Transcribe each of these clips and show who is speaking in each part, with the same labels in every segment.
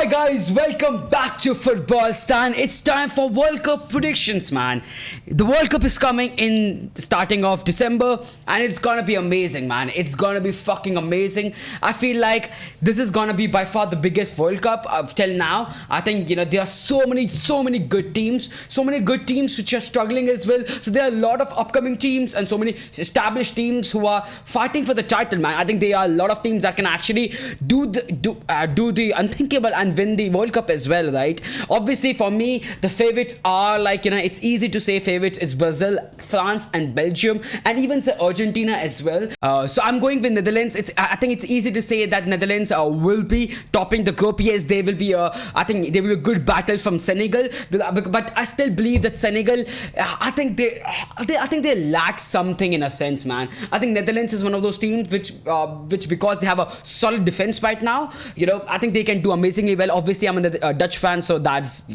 Speaker 1: Hi guys, welcome back to Football Stan. It's time for World Cup predictions, man. The World Cup is coming in starting of December and it's gonna be amazing, man. It's gonna be fucking amazing. I feel like this is gonna be by far the biggest World Cup till now. I think there are so many good teams, which are struggling as well. So there are a lot of upcoming teams and so many established teams who are fighting for the title, man. I think there are a lot of teams that can actually do the unthinkable and win the World Cup as well, right? Obviously, for me, the favorites are it's easy to say favorites is Brazil, France, and Belgium, and even say Argentina as well. So I'm going with Netherlands. I think it's easy to say that Netherlands will be topping the group. Yes, they will be. I think they will be a good battle from Senegal, but I still believe that Senegal. I think they lack something in a sense, man. I think Netherlands is one of those teams which because they have a solid defense right now. I think they can do amazingly well. Obviously, I'm a Dutch fan, so that's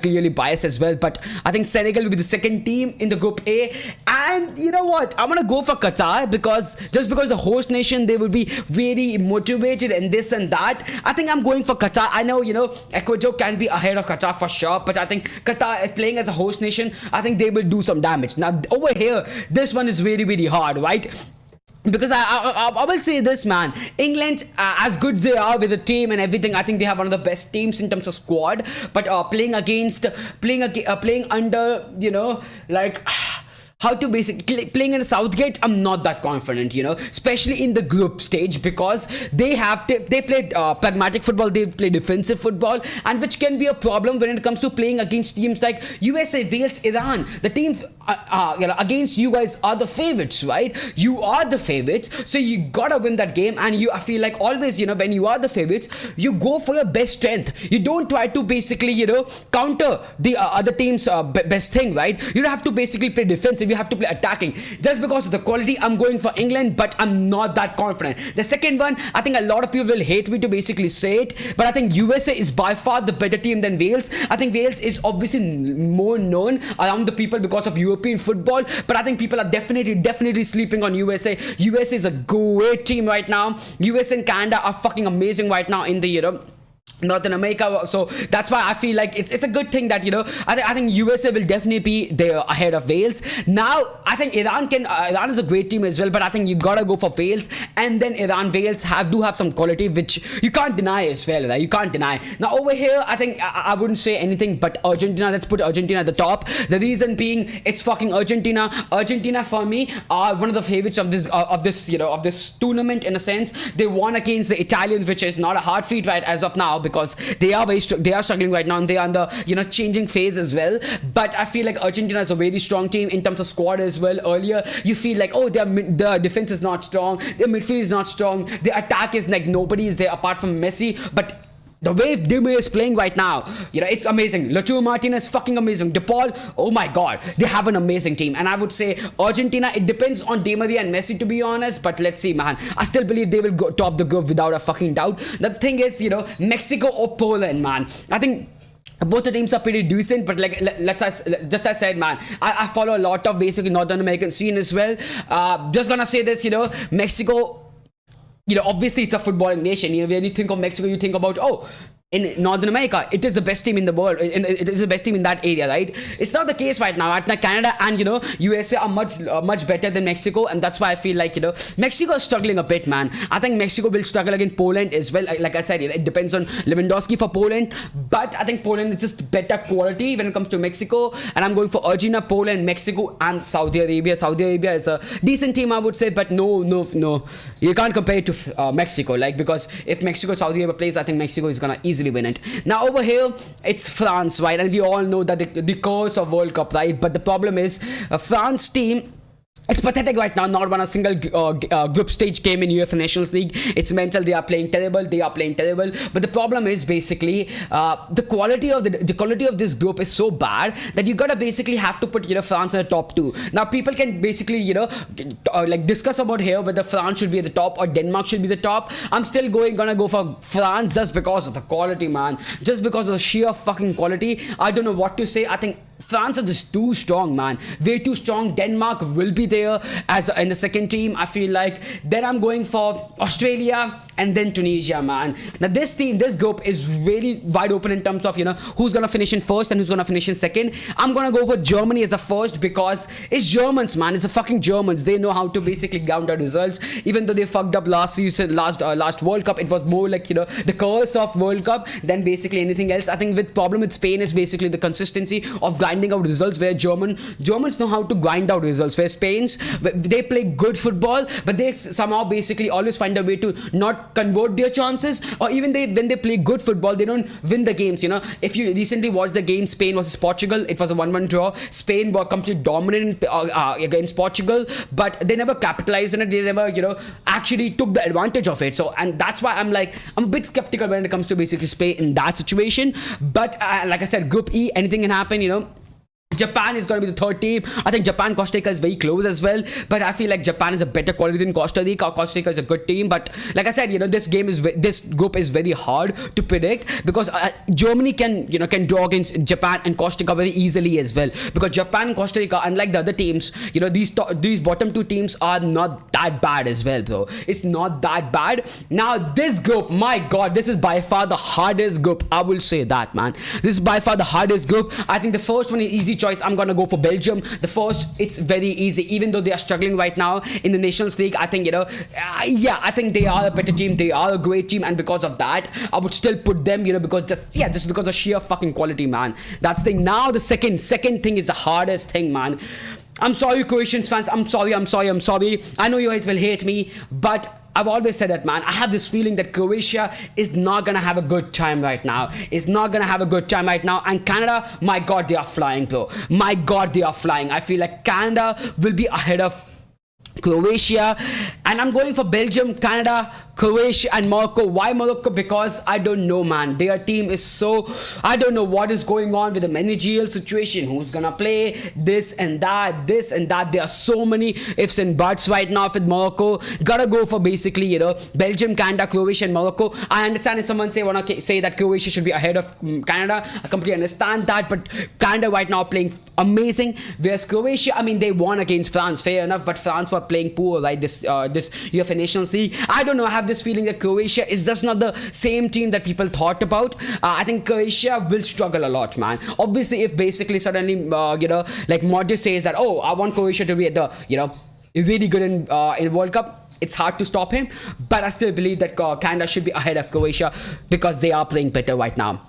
Speaker 1: clearly biased as well. But I think Senegal will be the second team in the Group A, and you know what? I'm gonna go for Qatar because the host nation, they will be very motivated and this and that. I think I'm going for Qatar. I know Ecuador can be ahead of Qatar for sure, but I think Qatar is playing as a host nation. I think they will do some damage. Now over here, this one is very hard, right? Because I will say this, man. England, as good as they are with the team and everything, I think they have one of the best teams in terms of squad. But playing under, how to basically playing in Southgate, I'm not that confident, especially in the group stage, because they play pragmatic football, they play defensive football, and which can be a problem when it comes to playing against teams like USA, Wales, Iran. The teams against you guys are the favorites, right? You are the favorites, so you gotta win that game. And I feel like always, when you are the favorites, you go for your best strength. You don't try to basically, counter the other team's best thing, right? You don't have to basically play defensive. You have to play attacking. Just because of the quality, I'm going for England, but I'm not that confident. The second one, I think a lot of people will hate me to basically say it, but I think USA is by far the better team than Wales. I think Wales is obviously more known around the people because of European football, but I think people are definitely sleeping on USA. USA is a great team right now. US and Canada are fucking amazing right now in the Northern America, so that's why I feel like it's a good thing that I think USA will definitely be there ahead of Wales. Now I think Iran is a great team as well, but I think you gotta go for Wales, and then Wales do have some quality which you can't deny as well, right? You can't deny. Now over here, I think I wouldn't say anything but Argentina. Let's put Argentina at the top. The reason being, it's fucking Argentina. Argentina for me are one of the favorites of this tournament in a sense. They won against the Italians, which is not a hard feat right as of now, because they are struggling right now, and they are on the changing phase as well. But I feel like Argentina is a very strong team in terms of squad as well. Earlier you feel like, oh, their defense is not strong, their midfield is not strong, their attack is like nobody is there apart from Messi, but the way Di Maria is playing right now, it's amazing. Lautaro Martinez, fucking amazing. De Paul, oh my god, they have an amazing team. And I would say Argentina, it depends on Di Maria and Messi, to be honest. But let's see, man. I still believe they will go top the group without a fucking doubt. The thing is, Mexico or Poland, man. I think both the teams are pretty decent, but just as I said, man, I follow a lot of basically Northern American scene as well. Just gonna say this, Mexico. Obviously it's a footballing nation. When you think of Mexico, you think about, in Northern America, it is the best team in the world. It is the best team in that area, right? It's not the case right now. Right now, Canada and USA are much better than Mexico, and that's why I feel like Mexico is struggling a bit, man. I think Mexico will struggle against Poland as well. Like I said, it depends on Lewandowski for Poland, but I think Poland is just better quality when it comes to Mexico. And I'm going for Argentina, Poland, Mexico, and Saudi Arabia. Saudi Arabia is a decent team, I would say, but no, you can't compare it to Mexico, because if Mexico Saudi Arabia plays, I think Mexico is gonna easily win it. Now over here, it's France, right? And we all know that the curse of World Cup, right? But the problem is France team, it's pathetic right now. Not won a single group stage game in UEFA Nations League. It's mental. They are playing terrible. But the problem is basically the quality of this group is so bad that you gotta basically have to put France in the top two. Now people can basically discuss about here whether France should be at the top or Denmark should be the top. I'm still gonna go for France just because of the quality, man. Just because of the sheer fucking quality. I don't know what to say. I think France are just too strong, man. Way too strong. Denmark will be there as in the second team. I feel like then I'm going for Australia and then Tunisia, man. Now this team, this group is really wide open in terms of who's gonna finish in first and who's gonna finish in second. I'm gonna go with Germany as the first because it's Germans, man. It's the fucking Germans. They know how to basically ground out results. Even though they fucked up last season, last World Cup, it was more like the curse of World Cup than basically anything else. I think with problem with Spain is basically the consistency of grinding out results, where Germans know how to grind out results, where Spain's, they play good football, but they somehow basically always find a way to not convert their chances, or even when they play good football, they don't win the games. If you recently watched the game Spain versus Portugal, it was a 1-1 draw. Spain were completely dominant against Portugal, but they never capitalized on it. They never actually took the advantage of it. So, and that's why I'm a bit skeptical when it comes to basically Spain in that situation. But like I said, Group E, anything can happen. Japan is going to be the third team. I think Japan, Costa Rica is very close as well, but I feel like Japan is a better quality than Costa Rica. Costa Rica is a good team, but like I said, this group is very hard to predict because Germany can draw against Japan and Costa Rica very easily as well, because Japan and Costa Rica, unlike the other teams, these bottom two teams are not that bad as well, bro. It's not that bad. Now this group, my god, this is by far the hardest group. I will say that, man. This is by far the hardest group. I think the first one is easy choice. I'm gonna go for Belgium. The first, it's very easy, even though they are struggling right now in the Nations League. I think I think they are a better team. They are a great team, and because of that, I would still put them. Because just because of sheer fucking quality, man. That's the thing. Now the second thing is the hardest thing, man. I'm sorry, Croatian fans. I'm sorry. I know you guys will hate me, but I've always said that, man. I have this feeling that Croatia is not gonna have a good time right now. And Canada, my god, they are flying, bro. My god, they are flying. I feel like Canada will be ahead of Croatia, and I'm going for Belgium, Canada, Croatia and Morocco. Why Morocco? Because I don't know, man. Their team is I don't know what is going on with the managerial situation, who's gonna play, this and that. There are so many ifs and buts right now with Morocco. Gotta go for basically Belgium, Canada, Croatia and Morocco. I understand if someone wanna say that Croatia should be ahead of Canada. I completely understand that, but Canada right now playing amazing, whereas Croatia, I mean, they won against France, fair enough, but France were playing poor, right? This UEFA Nations League. I don't know. I have this feeling that Croatia is just not the same team that people thought about. I think Croatia will struggle a lot, man. Obviously, if basically suddenly like Modric says that, oh, I want Croatia to be at the really good in World Cup, it's hard to stop him. But I still believe that Canada should be ahead of Croatia because they are playing better right now.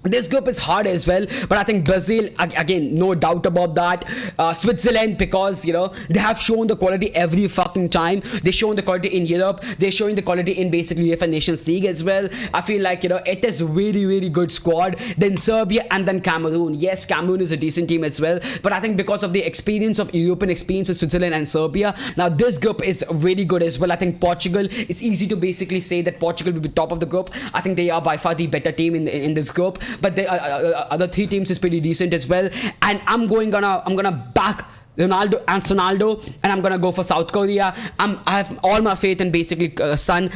Speaker 1: This group is hard as well, but I think Brazil, again, no doubt about that. Switzerland, because they have shown the quality every fucking time. They've shown the quality in Europe. They're showing the quality in basically UEFA Nations League as well. I feel like it is really, really good squad. Then Serbia and then Cameroon. Yes, Cameroon is a decent team as well, but I think because of the experience of European experience with Switzerland and Serbia, now this group is really good as well. I think Portugal, it's easy to basically say that Portugal will be top of the group. I think they are by far the better team in this group. But the other three teams is pretty decent as well, and I'm gonna back Ronaldo and I'm gonna go for South Korea. I have all my faith in basically Son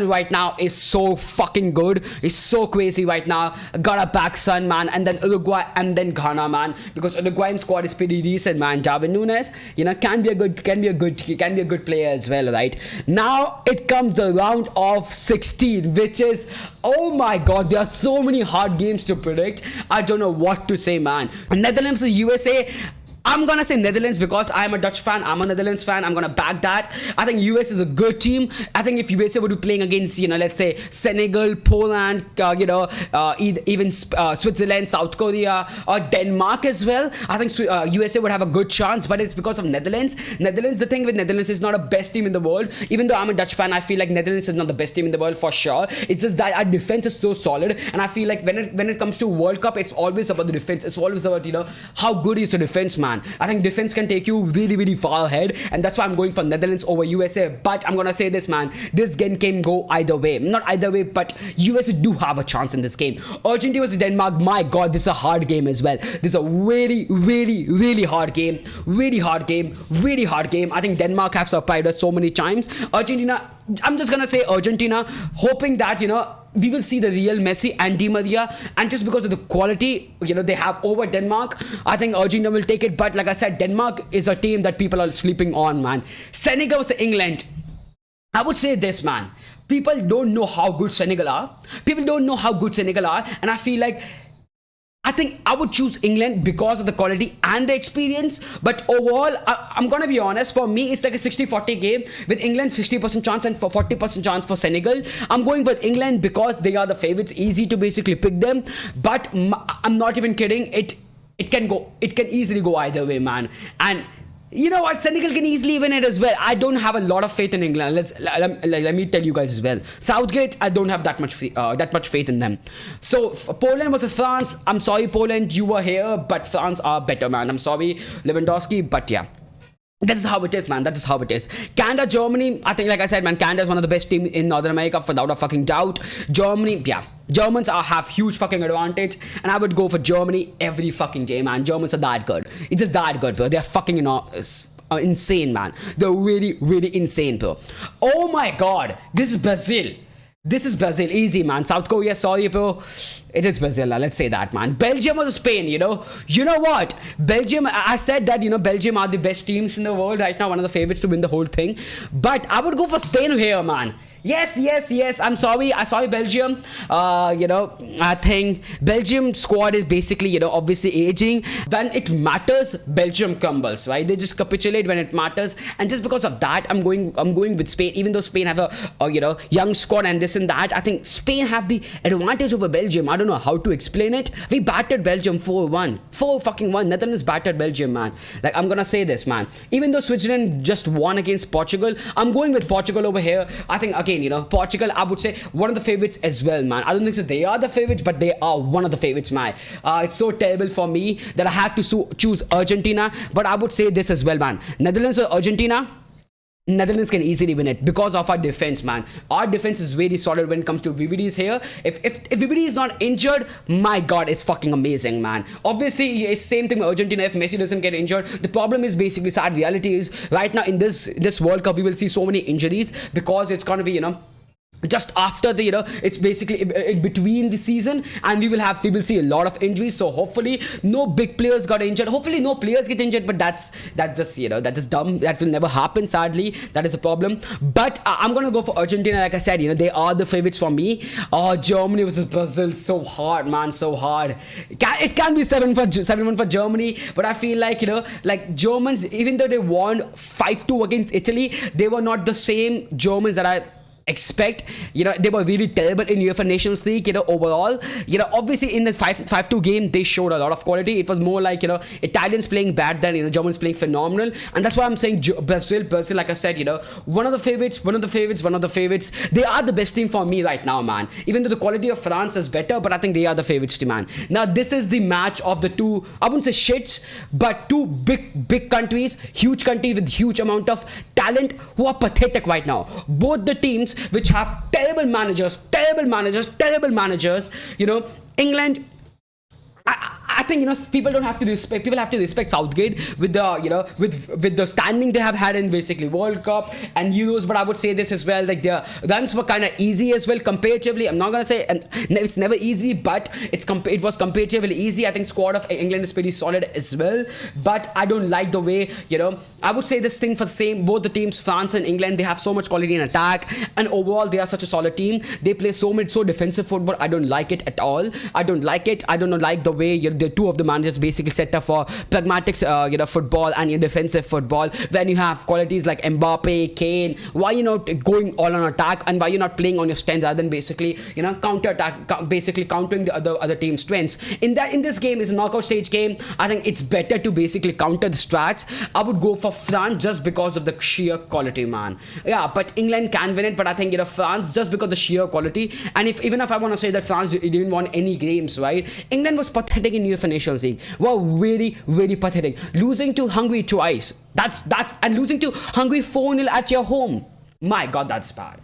Speaker 1: right now is so fucking good. He's so crazy right now. Gotta back Son, man. And then Uruguay and then Ghana, man, because Uruguayan squad is pretty decent, man. Darwin Núñez can be a good player as well, right? Now it comes the round of 16, which is, oh my god, there are so many hard games to predict. I don't know what to say, man. Netherlands versus USA. I'm gonna say Netherlands because I'm a Dutch fan. I'm a Netherlands fan. I'm gonna back that. I think US is a good team. I think if USA would be playing against let's say Senegal, Poland, even Switzerland, South Korea, or Denmark as well, I think USA would have a good chance. But it's because of Netherlands. The thing with Netherlands is not a best team in the world. Even though I'm a Dutch fan, I feel like Netherlands is not the best team in the world for sure. It's just that our defense is so solid, and I feel like when it comes to World Cup, it's always about the defense. It's always about how good is the defense, man. I think defense can take you really, really far ahead, and that's why I'm going for Netherlands over USA. But I'm gonna say this, man, this game can go either way. Not either way, but USA do have a chance in this game. Argentina versus Denmark, my god, this is a hard game as well. This is a really, really, really hard game. Really hard game. I think Denmark have surprised us so many times. Argentina, I'm just gonna say Argentina, hoping that we will see the real Messi and Di Maria, and just because of the quality, they have over Denmark, I think Argentina will take it. But like I said, Denmark is a team that people are sleeping on, man. Senegal versus England. I would say this, man. People don't know how good Senegal are. And I feel like I think I would choose England because of the quality and the experience. But overall, I'm going to be honest. For me, it's like a 60-40 game with England 60% chance and for 40% chance for Senegal. I'm going with England because they are the favorites. Easy to basically pick them. But I'm not even kidding. It can easily go either way, man. And you know what? Senegal can easily win it as well. I don't have a lot of faith in England. Let me tell you guys as well. Southgate, I don't have that much faith in them. So Poland versus France. I'm sorry, Poland, you were here, but France are better, man. I'm sorry, Lewandowski, but yeah. This is how it is, man. That is how it is. Canada, Germany. I think, like I said, man, Canada is one of the best teams in Northern America without a fucking doubt. Germany, yeah. Germans have huge fucking advantage. And I would go for Germany every fucking day, man. Germans are that good. It's just that good, bro. They're fucking insane, man. They're really, really insane, bro. Oh my God. This is Brazil. Easy, man. South Korea, sorry, bro. It is Brazil, let's say that, man. Belgium or Spain, you know what? Belgium, I said that, Belgium are the best teams in the world right now, one of the favorites to win the whole thing. But I would go for Spain here, man. Yes. I'm sorry. Belgium. I think Belgium squad is basically, obviously aging. When it matters, Belgium crumbles, right? They just capitulate when it matters. And just because of that, I'm going with Spain. Even though Spain have a young squad and this and that, I think Spain have the advantage over Belgium. I don't know how to explain it. We battered Belgium 4-1. 4-1. Netherlands battered Belgium, man. Like, I'm gonna say this, man. Even though Switzerland just won against Portugal, I'm going with Portugal over here. I think, again, Portugal, I would say one of the favorites as well, man. I don't think so they are the favorites, but they are one of the favorites, man. It's so terrible for me that I have to choose Argentina, but I would say this as well, man. Netherlands or Argentina? Netherlands can easily win it because of our defense, man. Our defense is very solid when it comes to VVDs here. If VVD is not injured, my God, it's fucking amazing, man. Obviously, it's same thing with Argentina. If Messi doesn't get injured, the problem is basically sad reality is right now in this World Cup, we will see so many injuries because it's gonna be, just after the it's basically in between the season, and we will see a lot of injuries. So hopefully no big players got injured, hopefully no players get injured, but that's just that's just dumb. That will never happen, sadly. That is a problem. But I'm gonna go for Argentina. Like I said, they are the favorites for me. Germany versus Brazil, so hard, man, so hard. It can be 7-1 for Germany, but I feel like like Germans, even though they won 5-2 against Italy, they were not the same Germans that I expect. They were really terrible in UEFA Nations League, overall. Obviously in the 5-2 game, they showed a lot of quality. It was more like, Italians playing bad than, Germans playing phenomenal. And that's why I'm saying Brazil, like I said, one of the favorites. They are the best team for me right now, man. Even though the quality of France is better, but I think they are the favorites, man. Now, this is the match of the two, I wouldn't say shits, but two big countries, huge countries with huge amount of talent who are pathetic right now. Both the teams which have terrible managers. England, I think people have to respect Southgate with the with the standing they have had in basically World Cup and Euros. But I would say this as well, like their runs were kind of easy as well comparatively. I'm not gonna say and it's never easy, but it was comparatively easy. I think squad of England is pretty solid as well, but I don't like the way I would say this thing for the same both the teams, France and England. They have so much quality in attack, and overall they are such a solid team. They play so defensive football. I don't like it at all. I don't like the way the two of the managers basically set up for pragmatic football and defensive football. When you have qualities like Mbappe, Kane, why you not going all on attack, and why you're not playing on your strengths rather than basically counter attack, basically countering the other team's strengths. In this game, is a knockout stage game. I think it's better to basically counter the strats. I would go for France just because of the sheer quality, man. Yeah, but England can win it, but I think France just because of the sheer quality. And even if I want to say that France didn't win any games, right? England was pathetic in UEFA Nations League. Wow, really, really pathetic. Losing to Hungary twice. That's and losing to Hungary 4-0 at your home. My God, that's bad.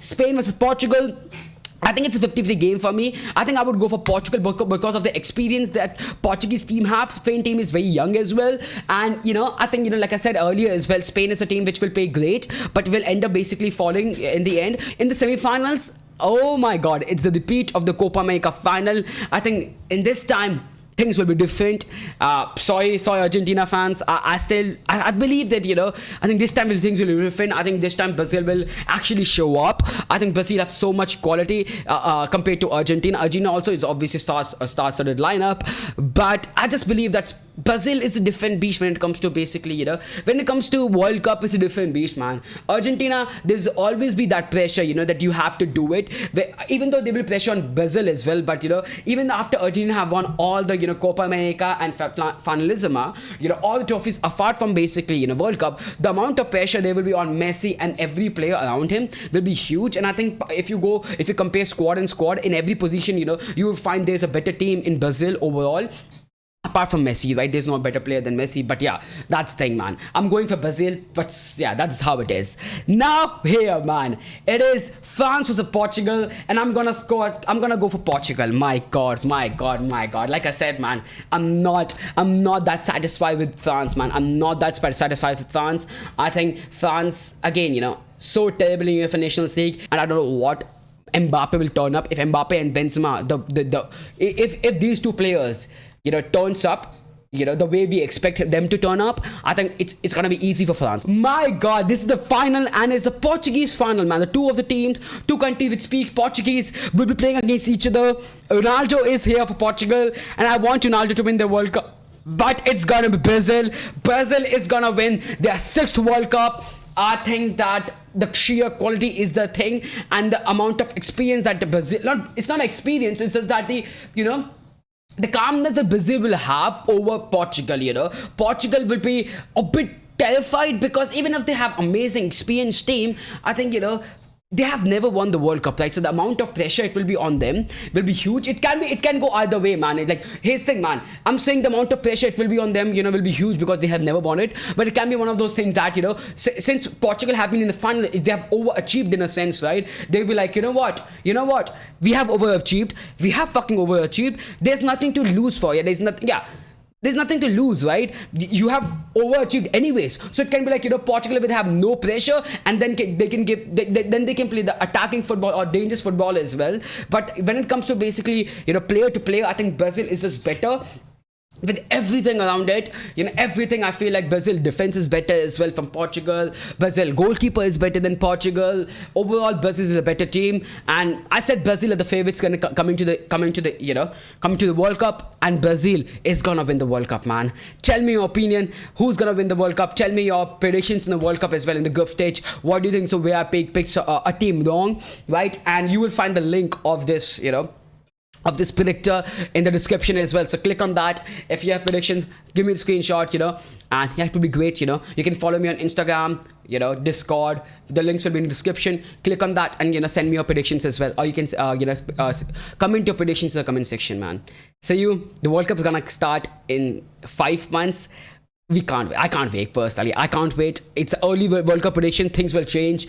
Speaker 1: Spain versus Portugal. I think it's a 50-50 game for me. I think I would go for Portugal because of the experience that Portuguese team have. Spain team is very young as well. And, I think, like I said earlier as well, Spain is a team which will play great, but will end up basically falling in the end. In the semi-finals, oh my god, it's the repeat of the Copa America final. I think in this time things will be different. Sorry, Argentina fans. I believe that, I think this time things will be different. I think this time Brazil will actually show up. I think Brazil have so much quality compared to Argentina. Argentina also is obviously star-studded lineup, but I just believe that Brazil is a different beast when it comes to basically, when it comes to World Cup, it's a different beast, man. Argentina, there's always be that pressure, that you have to do it. Even though they will pressure on Brazil as well, but even after Argentina have won all the Copa America and finalism, all the trophies apart from basically World Cup, the amount of pressure there will be on Messi and every player around him will be huge. And I think if you compare squad and squad in every position, you will find there's a better team in Brazil overall. Apart from Messi, right? There's no better player than Messi. But yeah, that's the thing, man. I'm going for Brazil, but yeah, that's how it is. Now, here, man. It is France versus Portugal, and I'm gonna go for Portugal. My God. Like I said, man, I'm not that satisfied with France, man. I'm not that satisfied with France. I think France, again, so terrible in UEFA Nations League, and I don't know what Mbappe will turn up. If Mbappe and Benzema, if these two players, turns up, the way we expect them to turn up, I think it's gonna be easy for France. My God, this is the final, and it's the Portuguese final, man. The two of the teams, two countries which speak Portuguese, will be playing against each other. Ronaldo is here for Portugal, and I want Ronaldo to win the World Cup, but it's gonna be Brazil. Brazil is gonna win their 6th World Cup. I think that the sheer quality is the thing, and the amount of experience that the Brazil, it's not experience, it's just that the calmness that Brazil will have over Portugal, Portugal will be a bit terrified, because even if they have amazing experienced team, I think, they have never won the World Cup, right? So the amount of pressure it will be on them will be huge. It can go either way, man. Here's the thing, man. I'm saying the amount of pressure it will be on them, will be huge because they have never won it. But it can be one of those things that, since Portugal have been in the final, they have overachieved in a sense, right? They'll be like, you know what? We have overachieved. We have fucking overachieved. There's nothing to lose for. There's nothing to lose, right? You have overachieved anyways. So it can be like, Portugal will have no pressure, and then they can play the attacking football or dangerous football as well. But when it comes to basically, player to player, I think Brazil is just better. With everything around it, everything, I feel like Brazil defense is better as well from Portugal. Brazil goalkeeper is better than Portugal. Overall, Brazil is a better team, and I said Brazil are the favorites coming to the World Cup, and Brazil is gonna win the World Cup, man. Tell me your opinion. Who's gonna win the World Cup? Tell me your predictions in the World Cup as well in the group stage. What do you think? So where I picked a team wrong, right? And you will find the link of this, of this predictor in the description as well. So click on that. If you have predictions, give me a screenshot, and yeah, it would be great. You can follow me on Instagram, Discord. The links will be in the description. Click on that and send me your predictions as well, or you can comment your predictions in the comment section, man. See you. The World Cup is gonna start in 5 months. I can't wait personally. I can't wait. It's early World Cup prediction. Things will change.